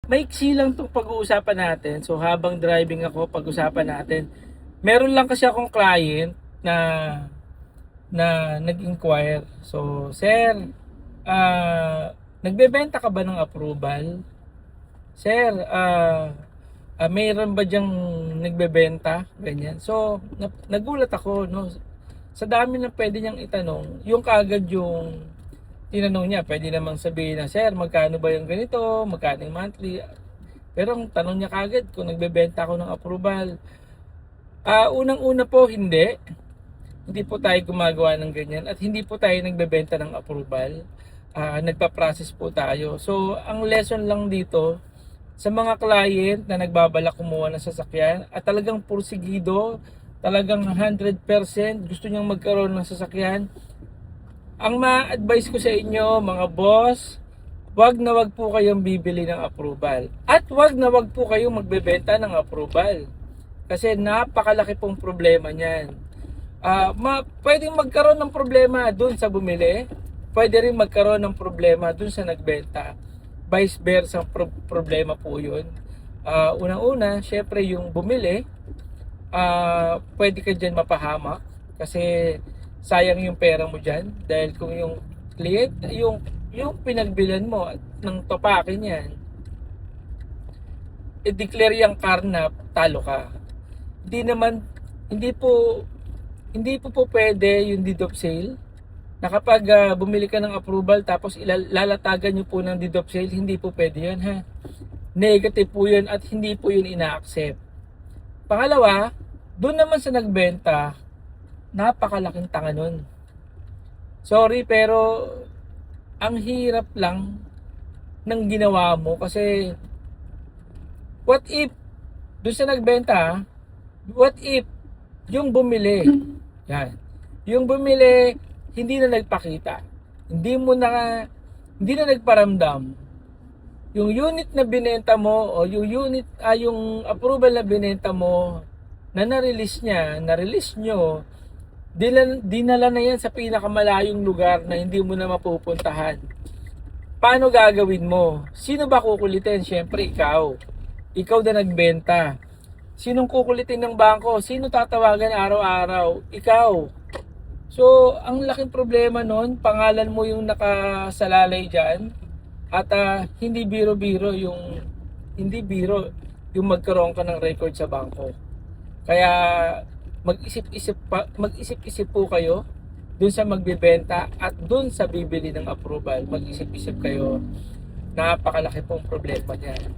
maiksi lang itong pag-uusapan natin. So habang driving ako, pag-usapan natin. Meron lang kasi akong client na nag-inquire. So, sir, nagbebenta ka ba ng approval? Sir, mayroon ba diyang nagbebenta? Ganyan. So, nagulat ako, no? Sa dami na pwede niyang itanong, yung kaagad yung tinanong niya, pwede namang sabihin na, sir, magkano ba yung ganito? Magkano yung monthly? Pero ang tanong niya kaagad kung nagbebenta ako ng approval. Unang-una po, hindi. Hindi po tayo gumagawa ng ganyan at hindi po tayo nagbebenta ng approval. Nagpa-process po tayo. So, ang lesson lang dito sa mga client na nagbabalak kumuha ng sasakyan at talagang pursigido, talagang 100% gusto niyang magkaroon ng sasakyan, ang ma-advise ko sa inyo mga boss, wag na wag po kayong bibili ng approval at wag na wag po kayong magbebenta ng approval kasi napakalaki pong problema niyan. Pwedeng magkaroon ng problema dun sa bumili, pwede rin magkaroon ng problema dun sa nagbenta, vice versa problema po yun. Unang-una, syempre yung bumili, pwede ka dyan mapahamak kasi sayang yung pera mo dyan dahil kung yung client, yung pinagbilan mo ng topakin yan, i-declare yung karnap, talo ka. Hindi po pwede yung deed of sale na kapag bumili ka ng approval tapos ilalatagan nyo po ng deed of sale, hindi po pwede yun, ha. Negative po yun at hindi po yun ina-accept. Pangalawa, doon naman sa nagbenta, napakalaking tanga nun. Sorry, pero ang hirap lang ng ginawa mo kasi what if doon sa nagbenta, what if yung bumili, yan, yung bumili hindi na nagpakita, hindi na nagparamdam, yung unit na binenta mo o yung approval na binenta mo na na-release nyo, dinala na yan sa pinakamalayong lugar na hindi mo na mapupuntahan. Paano gagawin mo? Sino ba kukulitin? Siyempre ikaw. Ikaw na nagbenta. Sinong kukulitin ng bangko? Sino tatawagan araw-araw? Ikaw. So, ang laking problema nun, pangalan mo yung nakasalalay dyan. At hindi biro-biro yung magkaroon ka ng record sa bangko. Kaya mag-isip-isip po kayo dun sa magbebenta at dun sa bibili ng approval. Mag-isip-isip kayo. Napakalaki pong problema niyan.